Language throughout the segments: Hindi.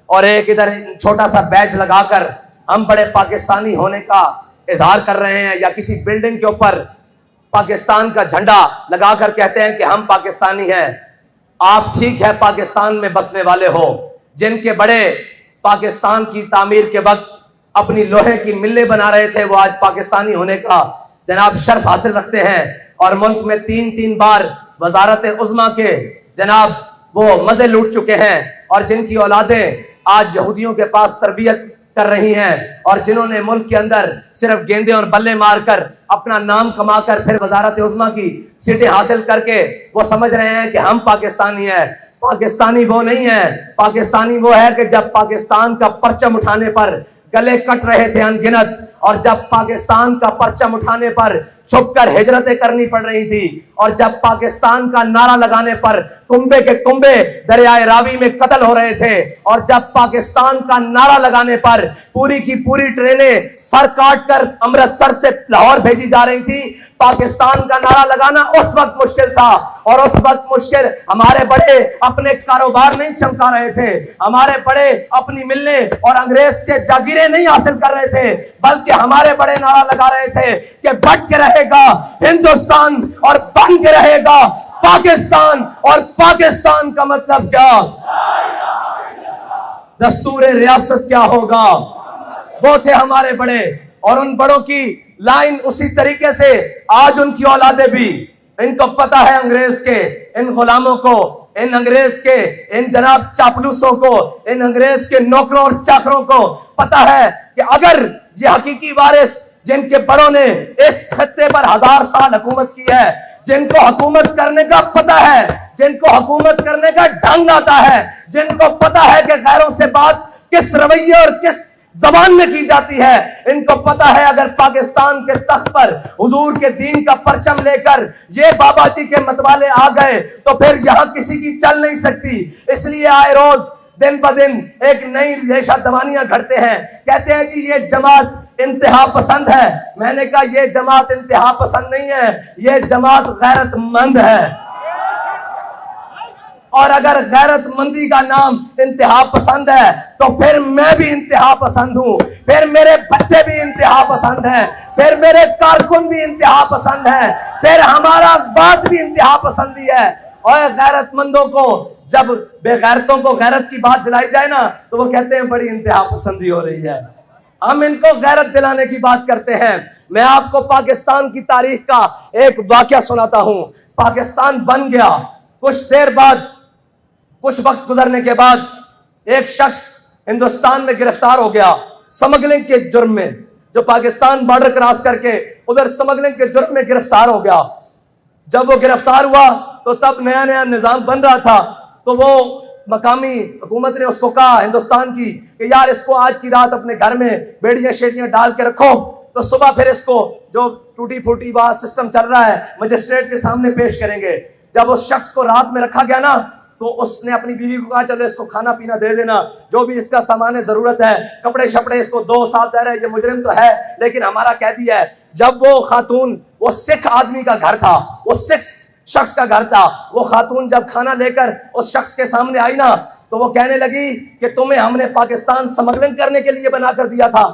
और एक इधर छोटा सा बैच लगाकर हम बड़े पाकिस्तानी होने का इजहार कर रहे हैं, या किसी बिल्डिंग के ऊपर पाकिस्तान का झंडा लगाकर कहते हैं कि हम पाकिस्तानी हैं। आप ठीक है पाकिस्तान में बसने वाले हो, जिनके बड़े पाकिस्तान की तामीर के वक्त अपनी लोहे की मिलें बना रहे थे, वो आज पाकिस्तानी होने का जनाब शर्फ हासिल रखते हैं और मुल्क में 3-3 बार वजारत उज़्मा के जनाब वो मजे लूट चुके हैं, और जिनकी औलादें आज यहूदियों के पास तरबियत कर रही हैं, और जिन्होंने मुल्क के अंदर सिर्फ गेंदे और बल्ले मारकर अपना नाम कमाकर फिर वजारत उज़्मा की सीटें हासिल करके वो समझ रहे हैं कि हम पाकिस्तानी हैं। पाकिस्तानी वो नहीं है, पाकिस्तानी वो है कि जब पाकिस्तान का परचम उठाने पर गले कट रहे थे अनगिनत, और जब पाकिस्तान का परचम उठाने पर छुपकर हिजरतें करनी पड़ रही थी, और जब पाकिस्तान का नारा लगाने पर कुंबे के कुंबे दरियाए रावी में कत्ल हो रहे थे, और जब पाकिस्तान का नारा लगाने पर पूरी की पूरी ट्रेनें सर काट कर अमृतसर से लाहौर भेजी जा रही थी। पाकिस्तान का नारा लगाना उस वक्त मुश्किल था, और उस वक्त मुश्किल हमारे बड़े अपने कारोबार नहीं चमका रहे थे, हमारे बड़े अपनी मिलने और अंग्रेज से जागीरें नहीं हासिल कर रहे थे, बल्कि हमारे बड़े नारा लगा रहे थे कि बच के रहेगा हिंदुस्तान और बन के रहेगा पाकिस्तान। और पाकिस्तान का मतलब क्या, दस्तूर रियासत क्या होगा, वो थे हमारे बड़े। और उन बड़ों की लाइन उसी तरीके से आज उनकी औलादे भी, इनको पता है अंग्रेज के इन गुलामों को, इन अंग्रेज के इन जनाब चापलूसों को, इन अंग्रेज के नौकरों और चाकरों को पता है कि अगर ये हकीकी वारिस जिनके बड़ों ने इस खत्ते पर 1000 साल हुकूमत की है, जिनको हुकूमत करने का पता है, जिनको हुकूमत करने का ढंग आता है, जिनको पता है कि गैरों से बात किस रवैये और किस जबान में की जाती है, इनको पता है अगर पाकिस्तान के तख्त पर हुजूर के दीन का परचम लेकर ये बाबा जी के मतवाले आ गए तो फिर यहां किसी की चल नहीं सकती। इसलिए आए रोज दिन ब दिन एक नई रेशा दवानियां घड़ते हैं, कहते हैं जी ये जमात इंतहा पसंद है। मैंने कहा ये जमात इंतहा पसंद नहीं है, ये जमात गैरतमंद है। और अगर गैरतमंदी का नाम इंतहा पसंद है तो फिर मैं भी इंतहा पसंद हूं, फिर मेरे बच्चे भी इंतहा पसंद हैं, फिर मेरे कारकुन भी इंतहा पसंद है, फिर हमारा बात भी इंतहा पसंदी है। और गैरतमंदों को जब बेगैरतों को गैरत की बात दिलाई जाए ना तो वो कहते हैं बड़ी इंतहा पसंदी हो रही है। हम इनको गैरत दिलाने की बात करते हैं। मैं आपको पाकिस्तान की तारीख का एक वाकया सुनाता हूं। पाकिस्तान बन गया, कुछ देर बाद, कुछ वक्त गुजरने के बाद एक शख्स हिंदुस्तान में गिरफ्तार हो गया स्मगलिंग के जुर्म में। जो पाकिस्तान बॉर्डर क्रॉस करके उधर स्मगलिंग के जुर्म में गिरफ्तार हो गया। जब वो गिरफ्तार हुआ तो तब नया नया निजाम बन रहा था, तो वो मकामी हुकूमत ने उसको कहा हिंदुस्तान की कि यार इसको आज की रात अपने घर में बेड़ियां शेड़ियां डाल के रखो, तो सुबह फिर इसको जो टूटी फूटी वहां सिस्टम चल रहा है मजिस्ट्रेट के सामने पेश करेंगे। जब उस शख्स को रात में रखा गया ना तो उसने अपनी बीवी को कहा चलो इसको खाना पीना दे देना, जो भी इसका सामान जरूरत है, कपड़े शपड़े इसको दो। साथ रहे ये मुजरिम तो है लेकिन हमारा कैदी है। जब वो खातून, वो सिख आदमी का घर था, वो सिख शख्स का घर था, वो खातून जब खाना लेकर उस शख्स के सामने आई ना तो वो कहने लगी कि तुम्हें हमने पाकिस्तान स्मगलिंग करने के लिए बना कर दिया था।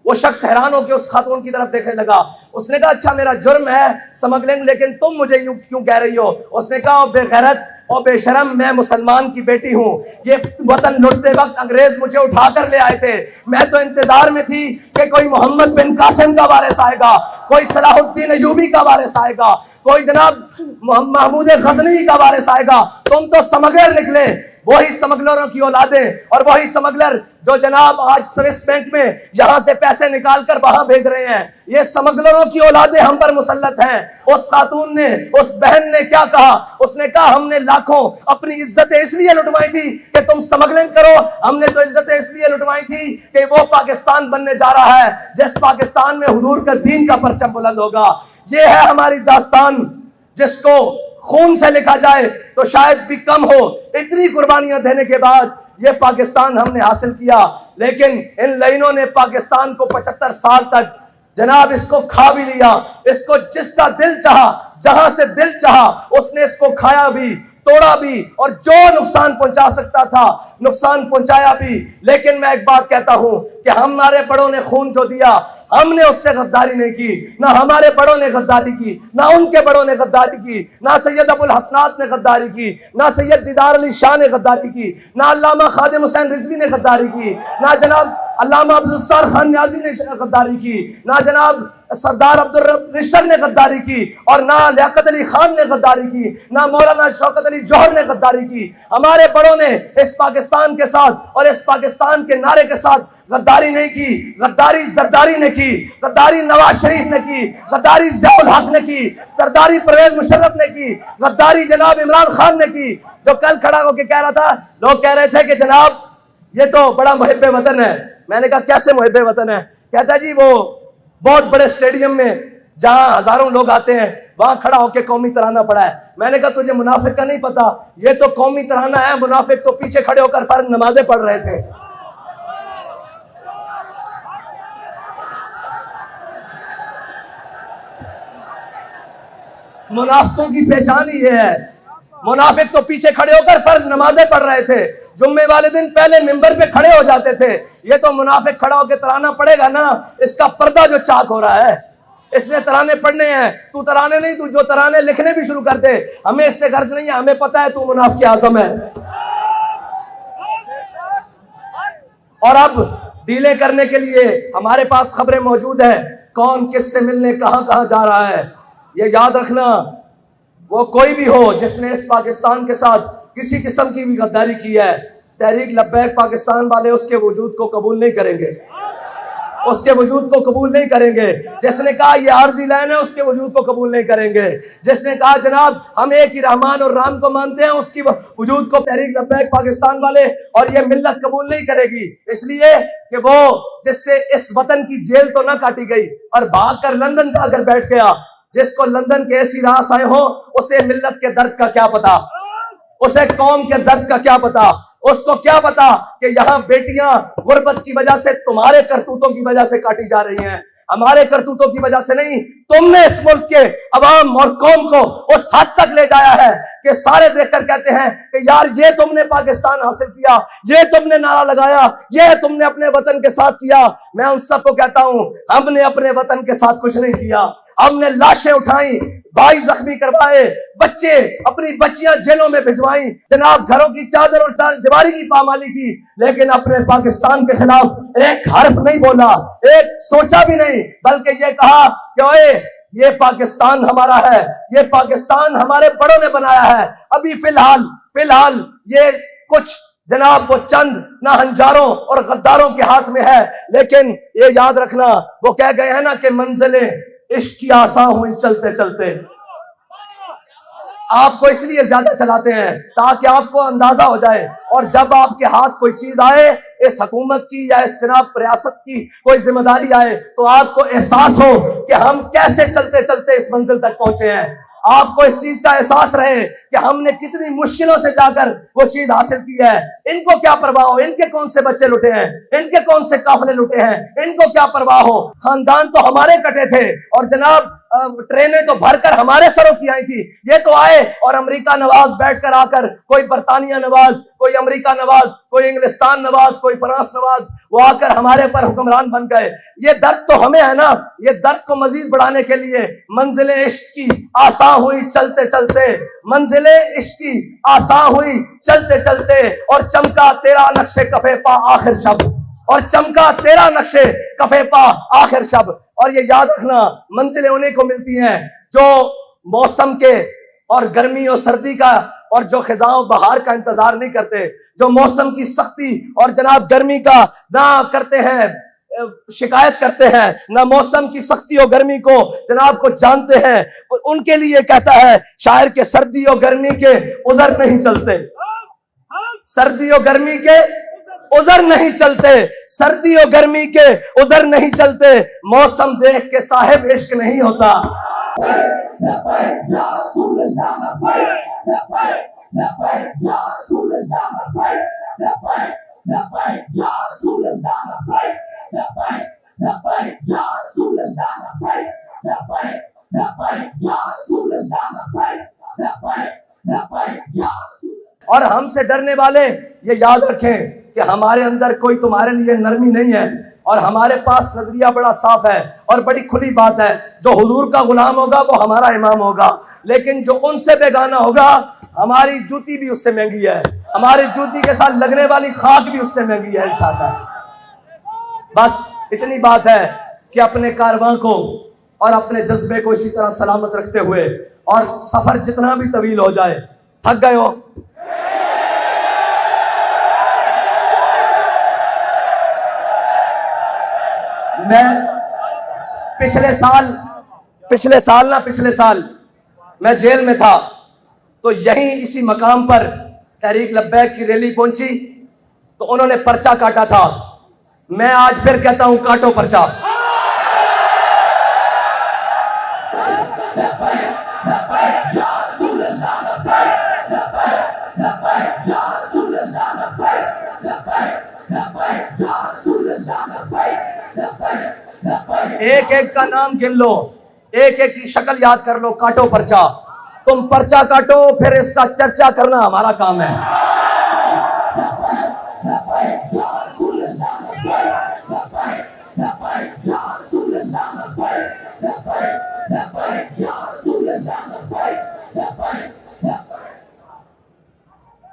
वो शख्स हैरान होकर उस खातून की तरफ देखने लगा। उसने कहा अच्छा मेरा जुर्म है स्मगलिंग, लेकिन तुम मुझे यूं क्यों कह रही हो? उसने कहा बेगैरत और बेशरम, मैं मुसलमान की बेटी हूं। ये वतन लुटते वक्त अंग्रेज मुझे उठाकर ले आए थे, मैं तो इंतजार में थी कि कोई मोहम्मद बिन कासिम का वारिस आएगा, कोई सलाहुद्दीन अयूबी का वारिस आएगा, कोई जनाब महमूद गजनी का वारिस आएगा। तुम तो स्मगलर निकले, वही स्मगलरों की औलादें और वही स्मगलर जो जनाब आज स्विस बैंक में यहां से पैसे निकाल कर वहां भेज रहे हैं। ये स्मगलरों की औलादें हम पर मुसल्लत हैं। उस खातून ने, उस बहन ने क्या कहा? उसने कहा हमने लाखों अपनी इज्जतें इसलिए लुटवाई थी कि तुम स्मगलिंग करो, हमने तो इज्जतें इसलिए लुटवाई थी कि वो पाकिस्तान बनने जा रहा है जिस पाकिस्तान में हुजूर का दीन का परचम बुलंद होगा। ये है हमारी दास्तान, जिसको खून से लिखा जाए तो शायद भी कम हो। इतनी कुर्बानियां देने के बाद ये पाकिस्तान हमने हासिल किया, लेकिन इन लाइनों ने पाकिस्तान को 75 साल तक जनाब इसको खा भी लिया। इसको जिसका दिल चाहा, जहां से दिल चाहा उसने इसको खाया भी, तोड़ा भी और जो नुकसान पहुंचा सकता था नुकसान पहुंचाया भी। लेकिन मैं एक बात कहता हूं कि हमारे बड़ों ने खून जो दिया हमने उससे गद्दारी नहीं की, ना हमारे बड़ों ने गद्दारी की, ना उनके बड़ों ने गद्दारी की, ना सैयद अबुल हसनात ने गद्दारी की, ना सैयद दीदार अली शाह ने गद्दारी की, ना अल्लामा खादिम हुसैन रिजवी ने गद्दारी की, ना जनाब अल्लामा अब्दुल सत्तार खान न्याजी ने गद्दारी की, ना जनाब सरदार अब्दुल रब रिश्तर ने गद्दारी की, और ना लियाकत अली खान ने गद्दारी की, ना मौलाना शौकत अली जौहर ने गद्दारी की। हमारे बड़ों ने इस पाकिस्तान के साथ और इस पाकिस्तान के नारे के साथ गद्दारी नहीं की। गद्दारी जरदारी ने की, गद्दारी नवाज शरीफ ने की, गद्दारी ज़ियाउल हक ने की, गद्दारी परवेज मुशर्रफ ने की, गद्दारी जनाब इमरान खान ने की। जो कल खड़ा होकर कह रहा था, लोग कह रहे थे कि जनाब ये तो बड़ा मुहिब्बे वतन है। मैंने कहा कैसे मुहिब्बे वतन है? कहता जी वो बहुत बड़े स्टेडियम में जहां हजारों लोग आते हैं वहां खड़ा होकर कौमी तराना पड़ा है। मैंने कहा तुझे मुनाफिक का नहीं पता, ये तो कौमी तराना है, मुनाफिक तो पीछे खड़े होकर फर्ज नमाजें पढ़ रहे थे। मुनाफिकों की पहचान ही ये है, मुनाफिक तो पीछे खड़े होकर फर्ज नमाजें पढ़ रहे थे, जुम्मे वाले दिन पहले मिंबर पे खड़े हो जाते थे। ये तो मुनाफिक खड़ा होकर तराना पड़ेगा ना, इसका पर्दा जो चाक हो रहा है, इसने तराने पढ़ने हैं। तू तराने नहीं, तू जो तराने लिखने भी शुरू कर दे, हमें इससे गर्ज नहीं है, हमें पता है तू मुनाफिक आजम है। और अब डीलें करने के लिए हमारे पास खबरें मौजूद है, कौन किससे मिलने कहां कहां जा रहा है। ये याद रखना, वो कोई भी हो जिसने इस पाकिस्तान के साथ किसी किस्म की भी गद्दारी की है, तहरीक लब्बैक पाकिस्तान वाले उसके वजूद को कबूल नहीं करेंगे, उसके वजूद को कबूल नहीं करेंगे। जिसने कहा ये आर्जी लाइन है, उसके वजूद को कबूल नहीं करेंगे। जिसने कहा जनाब हम एक ही रहमान और राम को मानते हैं, उसकी वजूद को तहरीक लब्बैक पाकिस्तान वाले और ये मिल्लत कबूल नहीं करेगी। इसलिए कि वो जिससे इस वतन की जेल तो ना काटी गई और भाग कर लंदन जाकर बैठ गया, जिसको लंदन के ऐसी रास आए हो, उसे मिल्लत के दर्द का क्या पता, उसे कौम के दर्द का क्या पता, उसको क्या पता कि यहाँ बेटियां गुर्बत की वजह से, तुम्हारे करतूतों की वजह से काटी जा रही हैं, हमारे करतूतों की वजह से नहीं। तुमने इस मुल्क के अवाम और कौम को उस हद तक ले जाया है कि सारे देखकर कहते हैं कि यार ये तुमने पाकिस्तान हासिल किया, ये तुमने नारा लगाया, ये तुमने अपने वतन के साथ किया। मैं उन सबको कहता हूं, हमने अपने वतन के साथ कुछ नहीं किया। हमने लाशें उठाई, भाई जख्मी करवाए, बच्चे अपनी बच्चियां जेलों में भिजवाई, जनाब घरों की चादर और दीवारी की पामाली की, लेकिन अपने पाकिस्तान के खिलाफ एक हर्फ नहीं बोला, एक सोचा भी नहीं, बल्कि ये कहा कि ओए ये पाकिस्तान हमारा है, ये पाकिस्तान हमारे बड़ों ने बनाया है। अभी फिलहाल ये कुछ जनाब वो चंद नाहंजारों और गद्दारों के हाथ में है, लेकिन ये याद रखना, वो कह गए हैं ना कि मंजिलें इश्क की आसान हुई चलते चलते। आपको इसलिए ज्यादा चलाते हैं ताकि आपको अंदाजा हो जाए, और जब आपके हाथ कोई चीज आए, इस हुकूमत की या इस जनाब रियासत की कोई जिम्मेदारी आए, तो आपको एहसास हो कि हम कैसे चलते चलते इस मंजिल तक पहुंचे हैं। आपको इस चीज का एहसास रहे कि हमने कितनी मुश्किलों से जाकर वो चीज हासिल की है। इनको क्या परवाह हो, इनके कौन से बच्चे लुटे हैं, इनके कौन से काफिले लुटे हैं, इनको क्या परवाह हो। खानदान तो हमारे कटे थे और जनाब ट्रेनें तो भरकर हमारे सरों की आई थी। ये तो आए और अमेरिका नवाज बैठकर आकर, कोई बरतानिया नवाज, कोई अमेरिका नवाज, कोई इंग्लिस्तान नवाज, कोई फ्रांस नवाज, वो आकर हमारे पर हुक्मरान बन गए। ये दर्द तो हमें है ना, ये दर्द को मजीद बढ़ाने के लिए मंजिलें इश्क की आसान हुई चलते चलते, मंजिलें इश्क की आसान हुई चलते चलते, और चमका तेरा नक्शे कफे पा आखिर शब, और चमका तेरा नक्शे कफे पा आखिर शब। और ये याद रखना, मंजिलें उन्हीं को मिलती हैं जो मौसम के और गर्मी और सर्दी का और जो खिजाओं बहार का इंतजार नहीं करते, जो मौसम की सख्ती और जनाब गर्मी का ना करते हैं, शिकायत करते हैं, ना मौसम की सख्ती और गर्मी को जनाब को जानते हैं। उनके लिए कहता है शायर के सर्दी और गर्मी के उज़र नहीं चलते, सर्दी और गर्मी के उज़र नहीं चलते, सर्दी और गर्मी के उज़र नहीं चलते, मौसम देख के साहिब इश्क नहीं होता। और हमसे डरने वाले ये याद रखें कि हमारे अंदर कोई तुम्हारे लिए नरमी नहीं है और हमारे पास नजरिया बड़ा साफ है और बड़ी खुली बात है। जो हुजूर का गुलाम होगा वो हमारा इमाम होगा, लेकिन जो उनसे बेगाना होगा हमारी जूती भी उससे महंगी है, हमारी जूती के साथ लगने वाली खाक भी उससे महंगी है इंशाअल्लाह। बस इतनी बात है कि अपने कारवां को और अपने जज्बे को इसी तरह सलामत रखते हुए, और सफर जितना भी तवील हो जाए, थक गए हो मैं पिछले साल मैं जेल में था, तो यहीं इसी मकाम पर तहरीक लब्बैक की रैली पहुंची तो उन्होंने पर्चा काटा था। मैं आज फिर कहता हूं काटो पर्चा। एक एक का नाम गिन लो, एक एक की शक्ल याद कर लो, काटो पर्चा। तुम पर्चा काटो, फिर इसका चर्चा करना हमारा काम है।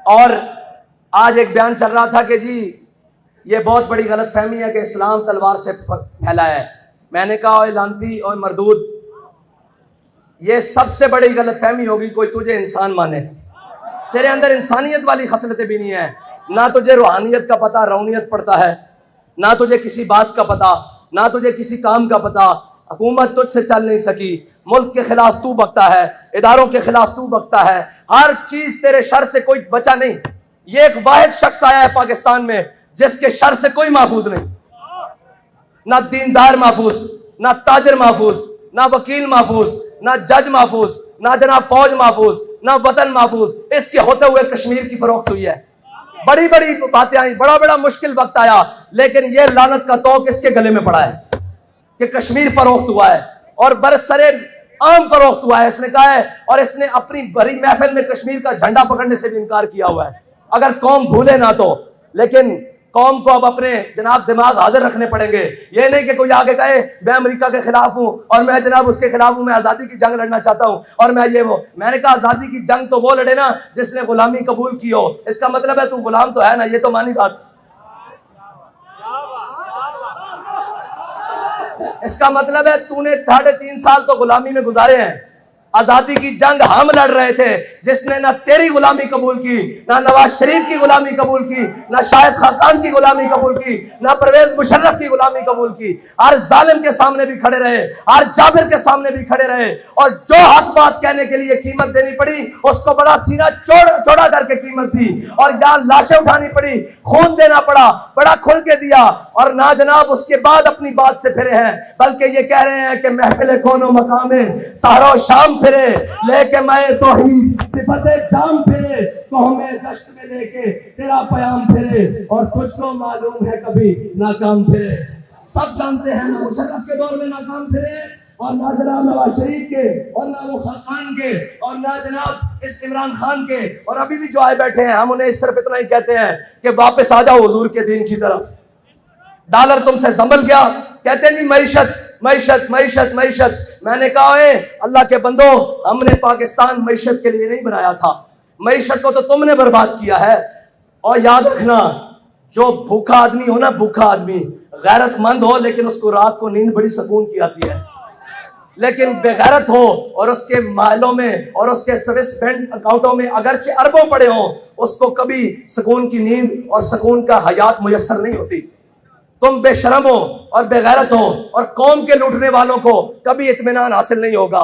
और आज एक बयान चल रहा था कि जी ये बहुत बड़ी गलतफहमी है कि इस्लाम तलवार से फैला है। मैंने कहा ओए लांती और मरदूद, ये सबसे बड़ी गलतफहमी होगी कोई तुझे इंसान माने। तेरे अंदर इंसानियत वाली खसलतें भी नहीं है, ना तुझे रूहानियत का पता, रौनियत पड़ता है, ना तुझे किसी बात का पता, ना तुझे किसी काम का पता। हुकूमत तुझसे चल नहीं सकी, मुल्क के खिलाफ तू बकता है, इदारों के खिलाफ तू बकता है, हर चीज तेरे शर से कोई बचा नहीं। ये एक वाहिद शख्स आया है पाकिस्तान में जिसके शर से कोई महफूज नहीं, ना दीनदार महफूज, ना ताजर महफूज, ना वकील महफूज, ना जज महफूज, ना जनाब फौज महफूज, ना वतन महफूज। इसके होते हुए कश्मीर की फरोख्त हुई है, बड़ी बड़ी बातें आई, बड़ा बड़ा मुश्किल वक्त आया, लेकिन यह लानत का तोक इसके गले में पड़ा है कि कश्मीर फरोख्त हुआ है और बरसरे आम फरोख्त हुआ है, इसने कहा है। और इसने अपनी बड़ी महफिल में कश्मीर का झंडा पकड़ने से भी इनकार किया हुआ है। अगर कौम भूले ना तो, लेकिन कौम को अब अपने जनाब दिमाग हाजिर रखने पड़ेंगे। ये नहीं कि कोई आगे कहे मैं अमेरिका के खिलाफ हूं और मैं जनाब उसके खिलाफ हूं, मैं आजादी की जंग लड़ना चाहता हूं और मैं ये वो। मैंने कहा आजादी की जंग तो वो लड़े ना जिसने गुलामी कबूल की हो। इसका मतलब है तू गुलाम तो है ना, ये तो मानी बात। इसका मतलब है तूने 3.5 साल तो गुलामी में गुजारे हैं। आजादी की जंग हम लड़ रहे थे, जिसने ना तेरी गुलामी कबूल की, ना नवाज शरीफ की गुलामी कबूल की, ना शाहिद खाकान की गुलामी कबूल की, ना परवेज मुशर्रफ की गुलामी कबूल की। हर जालिम के सामने भी खड़े रहे, हर जाबिर के सामने भी खड़े रहे, और जो हक बात कहने के लिए कीमत देनी पड़ी उसको बड़ा सीना चौड़ा करके कीमत दी, और यहाँ लाशें उठानी पड़ी, खून देना पड़ा, बड़ा खुल के दिया। और ना जनाब उसके बाद अपनी बात से फिरे हैं, बल्कि ये कह रहे हैं कि महफिल कोनो मकामे सारो शाम फिरे लेके मैं तो ही सिफते जाम फिरे, तो हमें गश्त में लेके तेरा पयाम फिरे, और तुझको मालूम है कभी नाकाम फिरे। सब जानते हैं ना मुशर्रफ के दौर में नाकाम फिरे, और ना जनाब नवाज शरीफ के, और ना वो खाकान के, और ना जनाब इस इमरान खान के, और अभी भी जो आए बैठे हैं हम उन्हें सिर्फ इतना ही कहते हैं कि वापस आ जाओ हुजूर के दीन की तरफ। डॉलर तुमसे संभल गया, कहते हैं जी मईशत मईशत मईशत मईशत। मैंने कहा है अल्लाह के बंदो, हमने पाकिस्तान मईशत के लिए नहीं बनाया था, मईशत को तो तुमने बर्बाद किया है। और याद रखना, जो भूखा आदमी हो ना, भूखा आदमी गैरतमंद हो, लेकिन उसको रात को नींद बड़ी सुकून की आती है। लेकिन बेगैरत हो और उसके मालों में और उसके स्विस बैंक अकाउंटों में अगरचे अरबों पड़े हो, उसको कभी सुकून की नींद और सुकून का हयात मुयस्सर नहीं होती। तुम बेशरम हो और बेगैरत हो, और कौम के लूटने वालों को कभी इत्मीनान हासिल नहीं होगा।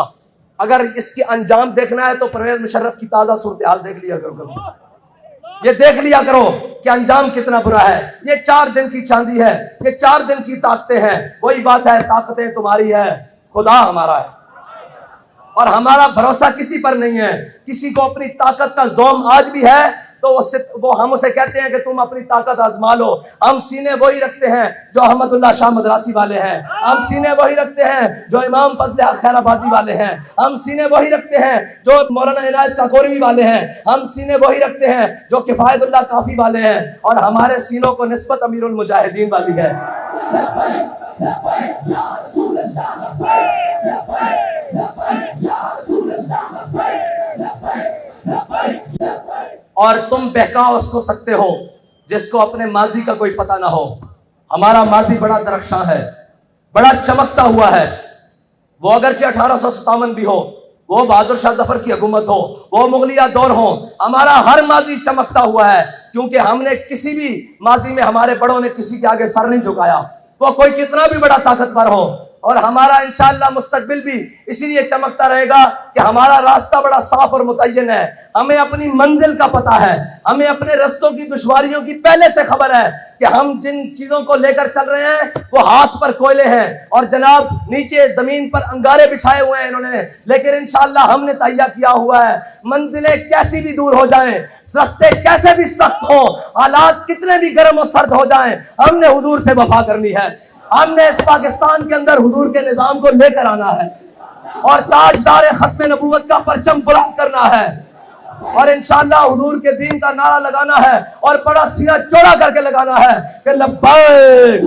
अगर इसकी अंजाम देखना है तो परवेज मुशर्रफ की ताजा सूरत हाल देख लिया करो, कभी ये देख लिया करो कि अंजाम कितना बुरा है। ये 4 दिन की चांदी है, ये 4 दिन की ताकतें हैं। वही बात है, ताकतें तुम्हारी है, खुदा हमारा है, और हमारा भरोसा किसी पर नहीं है। किसी को अपनी ताकत का ज़ौम आज भी है तो वो हम उसे कहते हैं कि तुम अपनी ताकत आजमा लो। हम सीने वही रखते हैं जो अहमदुल्लाह शाह मदरासी वाले हैं, हम सीने वही रखते हैं जो इमाम फजल हक खैराबादी वाले हैं, हम सीने वही रखते हैं जो मौलाना इनायत काकोरी वाले हैं, हम सीने वही रखते हैं जो किफायतुल्लाह काफी वाले हैं, और हमारे सीनों को निस्बत अमीरुल मुजाहिदीन वाली है। और तुम बहका उसको सकते हो जिसको अपने माजी का कोई पता ना हो। हमारा माजी बड़ा दरख्शां है, बड़ा चमकता हुआ है। वो अगरचे 1857 भी हो, वो बहादुर शाह जफर की हुकूमत हो, वो मुगलिया दौर हो, हमारा हर माजी चमकता हुआ है, क्योंकि हमने किसी भी माजी में हमारे बड़ों ने किसी के आगे सर नहीं झुकाया, वो कोई कितना भी बड़ा ताकतवर हो। और हमारा इंशाअल्लाह मुस्तकबिल भी इसीलिए चमकता रहेगा कि हमारा रास्ता बड़ा साफ और मुतय्यन है। हमें अपनी मंजिल का पता है, हमें अपने रास्तों की दुश्वारियों की पहले से खबर है कि हम जिन चीजों को लेकर चल रहे हैं वो हाथ पर कोयले हैं, और जनाब नीचे जमीन पर अंगारे बिछाए हुए हैं इन्होंने, लेकिन इंशाअल्लाह हमने तैयार किया हुआ है। मंजिलें कैसी भी दूर हो जाएं, रास्ते कैसे भी सख्त हो, हालात कितने भी गर्म और सर्द हो जाएं, हमने हुजूर से वफा करनी है। हमने इस पाकिस्तान के अंदर हुजूर के निजाम को लेकर आना है और ताजदार खत्म नबूवत का परचम बुलंद करना है, और इंशाअल्लाह हुजूर के दीन का नारा लगाना है, और बड़ा सीना चौड़ा करके लगाना है कि लब्बैक।